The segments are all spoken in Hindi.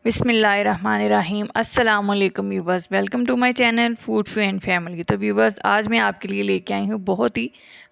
बिस्मिल्लाहिर्रहमानिर्रहीम। अस्सलाम वालेकुम viewers, welcome to my channel food few and family. तो व्यूवर्स, आज मैं आपके लिए लेके आई हूँ बहुत ही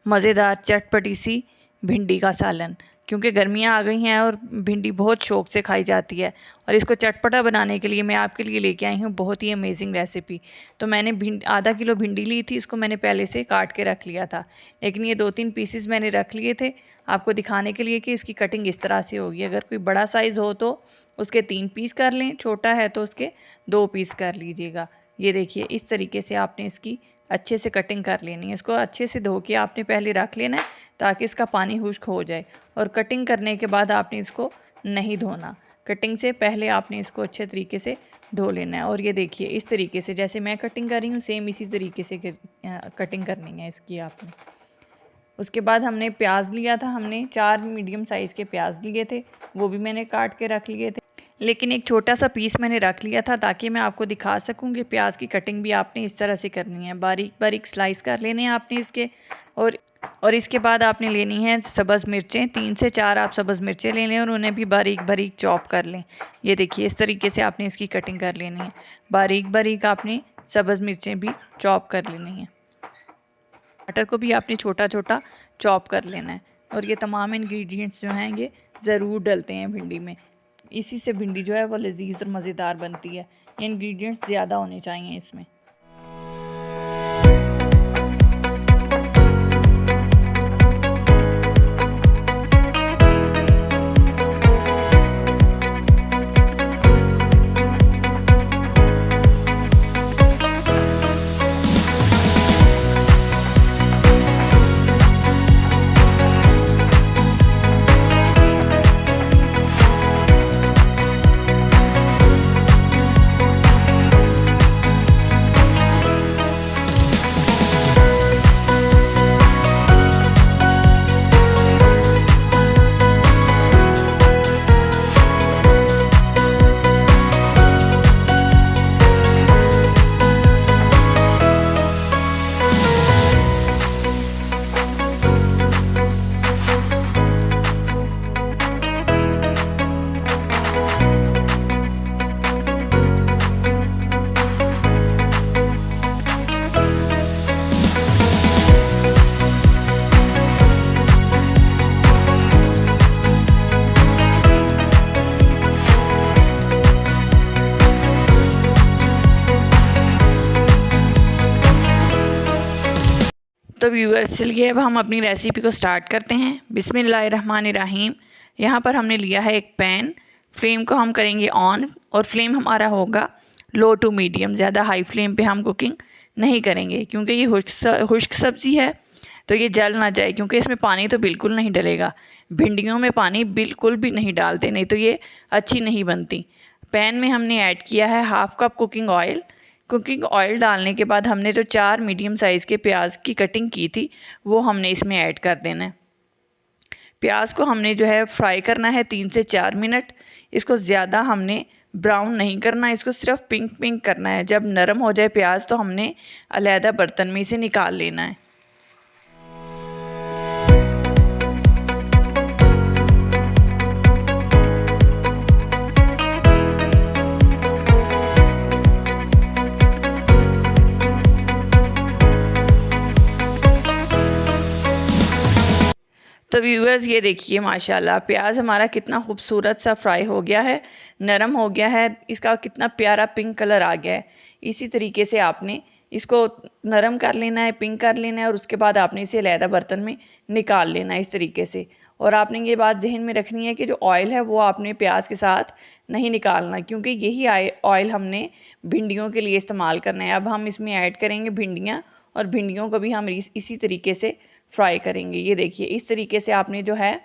मज़ेदार चटपटी सी भिंडी का सालन। क्योंकि गर्मियाँ आ गई हैं और भिंडी बहुत शौक़ से खाई जाती है, और इसको चटपटा बनाने के लिए मैं आपके लिए लेके आई हूँ बहुत ही अमेजिंग रेसिपी। तो मैंने आधा किलो भिंडी ली थी, इसको मैंने पहले से काट के रख लिया था, लेकिन ये 2-3 पीसेस मैंने रख लिए थे आपको दिखाने के लिए कि इसकी कटिंग इस तरह से होगी। अगर कोई बड़ा साइज़ हो तो उसके 3 पीस कर लें, छोटा है तो उसके 2 पीस कर लीजिएगा। ये देखिए, इस तरीके से आपने इसकी अच्छे से कटिंग कर लेनी है। इसको अच्छे से धो के आपने पहले रख लेना है ताकि इसका पानी खुश्क हो जाए, और कटिंग करने के बाद आपने इसको नहीं धोना। कटिंग से पहले आपने इसको अच्छे तरीके से धो लेना है। और ये देखिए, इस तरीके से जैसे मैं कटिंग कर रही हूँ सेम इसी तरीके से कटिंग करनी है इसकी आपने। उसके बाद हमने प्याज लिया था, हमने 4 मीडियम साइज़ के प्याज लिए थे, वो भी मैंने काट के रख लिए थे। लेकिन एक छोटा सा पीस मैंने रख लिया था ताकि मैं आपको दिखा सकूं कि प्याज की कटिंग भी आपने इस तरह से करनी है। बारीक बारीक स्लाइस कर लेने हैं आपने इसके। और इसके बाद आपने लेनी है सब्ज़ मिर्चें, 3 से 4 आप सब्ज़ मिर्चें ले लें और उन्हें भी बारीक बारीक चॉप कर लें। ये देखिए, इस तरीके से आपने इसकी कटिंग कर लेनी है। बारीक बारीक आपने सब्ज़ मिर्चें भी चॉप कर लेनी है। टमाटर को भी आपने छोटा छोटा चॉप कर लेना है। और ये तमाम इंग्रेडिएंट्स जो हैं ये ज़रूर डलते हैं भिंडी में, इसी से भिंडी जो है वो लजीज और मज़ेदार बनती है। ये इंग्रेडिएंट्स ज़्यादा होने चाहिए इसमें। तो व्यूअर्स, चलिए अब हम अपनी रेसिपी को स्टार्ट करते हैं। बिस्मिल्लाहिर्रहमानिर्रहीम। यहाँ पर हमने लिया है एक पैन। फ्लेम को हम करेंगे ऑन, और फ्लेम हमारा होगा लो टू मीडियम। ज़्यादा हाई फ्लेम पे हम कुकिंग नहीं करेंगे क्योंकि ये खुश्क सब्ज़ी है, तो ये जल ना जाए। क्योंकि इसमें पानी तो बिल्कुल नहीं डलेगा, भिंडियों में पानी बिल्कुल भी नहीं डालते, नहीं तो ये अच्छी नहीं बनती। पैन में हमने ऐड किया है half cup cooking oil. Cooking oil डालने के बाद हमने जो 4 मीडियम साइज़ के प्याज की कटिंग की थी वो हमने इसमें ऐड कर देना है। प्याज को हमने जो है फ्राई करना है 3 से 4 मिनट। इसको ज़्यादा हमने ब्राउन नहीं करना, इसको सिर्फ पिंक पिंक करना है। जब नरम हो जाए प्याज तो हमने अलहदा बर्तन में इसे निकाल लेना है। तो व्यूअर्स, ये देखिए माशाल्लाह प्याज हमारा कितना खूबसूरत सा फ्राई हो गया है, नरम हो गया है, इसका कितना प्यारा पिंक कलर आ गया है। इसी तरीके से आपने इसको नरम कर लेना है, पिंक कर लेना है, और उसके बाद आपने इसे अलहदा बर्तन में निकाल लेना है इस तरीके से। और आपने ये बात जहन में रखनी है कि जो ऑयल है वो आपने प्याज के साथ नहीं निकालना, क्योंकि यही ऑयल हमने भिंडियों के लिए इस्तेमाल करना है। अब हम इसमें ऐड करेंगे भिंडियाँ, और भिंडियों को भी हम इसी तरीके से फ्राई करेंगे। ये देखिए, इस तरीके से आपने जो है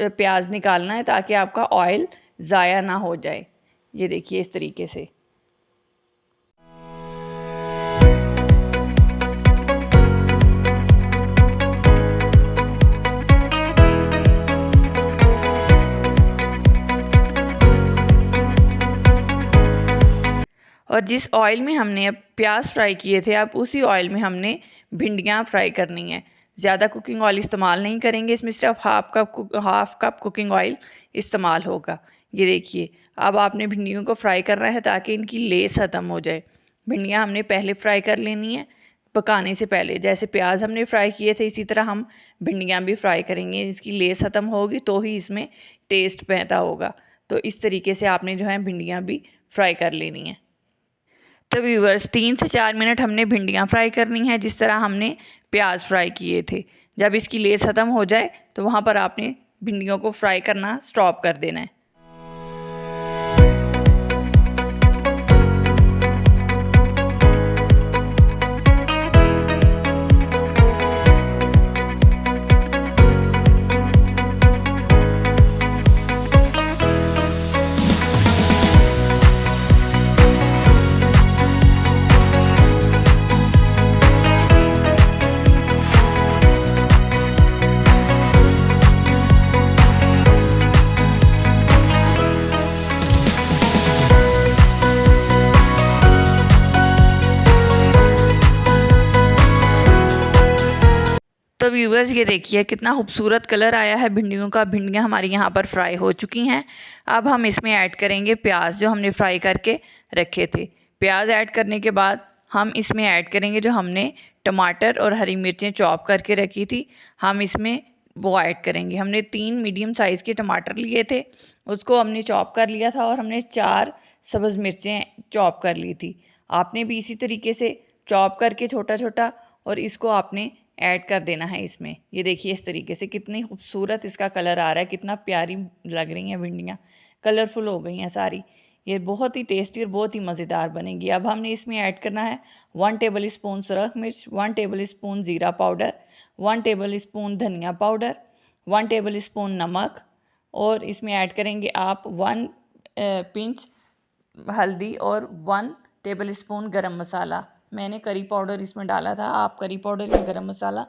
प्याज निकालना है ताकि आपका ऑयल ज़ाया ना हो जाए। ये देखिए, इस तरीके से। और जिस ऑयल में हमने अब प्याज फ्राई किए थे, अब उसी ऑयल में हमने भिंडियाँ फ्राई करनी है। ज़्यादा कुकिंग ऑयल इस्तेमाल नहीं करेंगे, इसमें सिर्फ हाफ़ कप कुकिंग ऑयल इस्तेमाल होगा। ये देखिए, अब आपने भिंडियों को फ्राई करना है ताकि इनकी लेस ख़त्म हो जाए। भिंडियाँ हमने पहले फ्राई कर लेनी है पकाने से पहले। जैसे प्याज हमने फ्राई किए थे इसी तरह हम भिंडियाँ भी फ्राई करेंगे। इसकी लेस ख़त्म होगी तो ही इसमें टेस्ट पैदा होगा। तो इस तरीके से आपने जो है भिंडियाँ भी फ्राई कर लेनी है। तो व्यूअर्स 3 से 4 मिनट हमने भिंडियाँ फ्राई करनी है जिस तरह हमने प्याज फ्राई किए थे। जब इसकी लेस ख़त्म हो जाए तो वहाँ पर आपने भिंडियों को फ्राई करना स्टॉप कर देना है। तो व्यूअर्स ये देखिए कितना खूबसूरत कलर आया है भिंडियों का। भिंडियाँ हमारी यहाँ पर फ्राई हो चुकी हैं। अब हम इसमें ऐड करेंगे प्याज जो हमने फ्राई करके रखे थे। प्याज ऐड करने के बाद हम इसमें ऐड करेंगे जो हमने टमाटर और हरी मिर्चें चॉप करके रखी थी, हम इसमें वो ऐड करेंगे। हमने 3 मीडियम साइज़ के टमाटर लिए थे, उसको हमने चॉप कर लिया था और हमने 4 सब्ज़ मिर्चें चॉप कर ली थी। आपने भी इसी तरीके से चॉप करके छोटा छोटा और इसको आपने ऐड कर देना है इसमें। ये देखिए इस तरीके से कितनी खूबसूरत इसका कलर आ रहा है, कितना प्यारी लग रही हैं भिंडियाँ, कलरफुल हो गई हैं सारी। ये बहुत ही टेस्टी और बहुत ही मज़ेदार बनेगी। अब हमने इसमें ऐड करना है 1 टेबल स्पून सुरख मिर्च, 1 टेबल स्पून ज़ीरा पाउडर, 1 टेबल स्पून धनिया पाउडर, 1 टेबल स्पून नमक और इसमें ऐड करेंगे आप 1 पिंच हल्दी और 1 टेबल स्पून गरम मसाला। मैंने करी पाउडर इसमें डाला था, आप करी पाउडर या गरम मसाला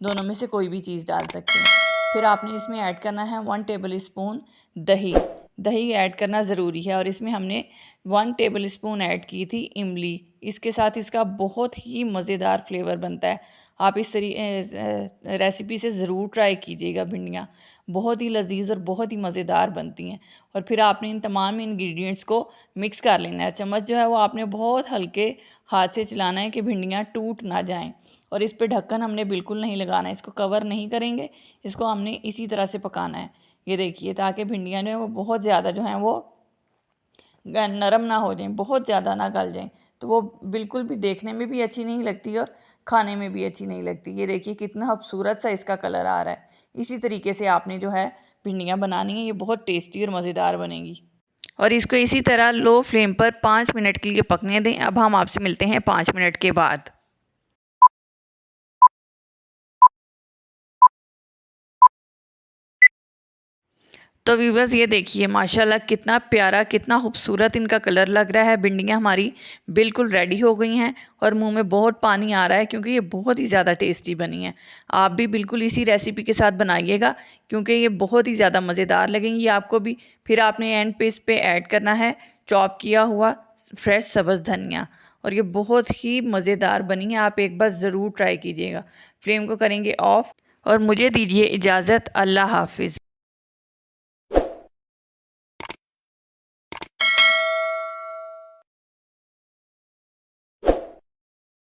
दोनों में से कोई भी चीज़ डाल सकते हैं। फिर आपने इसमें ऐड करना है 1 टेबल स्पून दही। दही ऐड करना ज़रूरी है और इसमें हमने 1 टेबल स्पून ऐड की थी इमली। इसके साथ इसका बहुत ही मज़ेदार फ्लेवर बनता है। आप इस रेसिपी से ज़रूर ट्राई कीजिएगा। भिंडियाँ बहुत ही लजीज और बहुत ही मज़ेदार बनती हैं। और फिर आपने इन तमाम इंग्रेडिएंट्स को मिक्स कर लेना है। चम्मच जो है वो आपने बहुत हल्के हाथ से चलाना है कि भिंडियाँ टूट ना जाएं। और इस पे ढक्कन हमने बिल्कुल नहीं लगाना है, इसको कवर नहीं करेंगे, इसको हमने इसी तरह से पकाना है। ये देखिए ताकि भिंडियाँ जो है वो बहुत ज़्यादा जो हैं वो नरम ना हो जाएं, बहुत ज़्यादा ना गल जाएं, तो वो बिल्कुल भी देखने में भी अच्छी नहीं लगती और खाने में भी अच्छी नहीं लगती। ये देखिए कितना खूबसूरत सा इसका कलर आ रहा है। इसी तरीके से आपने जो है भिंडियाँ बनानी है, ये बहुत टेस्टी और मज़ेदार बनेगी। और इसको इसी तरह लो फ्लेम पर 5 मिनट के लिए पकने दें। अब हम आपसे मिलते हैं 5 मिनट के बाद। तो व्यूवर्स ये देखिए माशाल्लाह कितना प्यारा कितना खूबसूरत इनका कलर लग रहा है। भिंडियाँ हमारी बिल्कुल रेडी हो गई हैं और मुंह में बहुत पानी आ रहा है क्योंकि ये बहुत ही ज़्यादा टेस्टी बनी है। आप भी बिल्कुल इसी रेसिपी के साथ बनाइएगा क्योंकि ये बहुत ही ज़्यादा मज़ेदार लगेंगी आपको भी। फिर आपने एंड पे इस पे ऐड करना है चॉप किया हुआ फ्रेश सब्ज़ धनिया और ये बहुत ही मज़ेदार बनी है। आप एक बार ज़रूर ट्राई कीजिएगा। फ्लेम को करेंगे ऑफ़ और मुझे दीजिए इजाज़त। अल्लाह हाफिज़।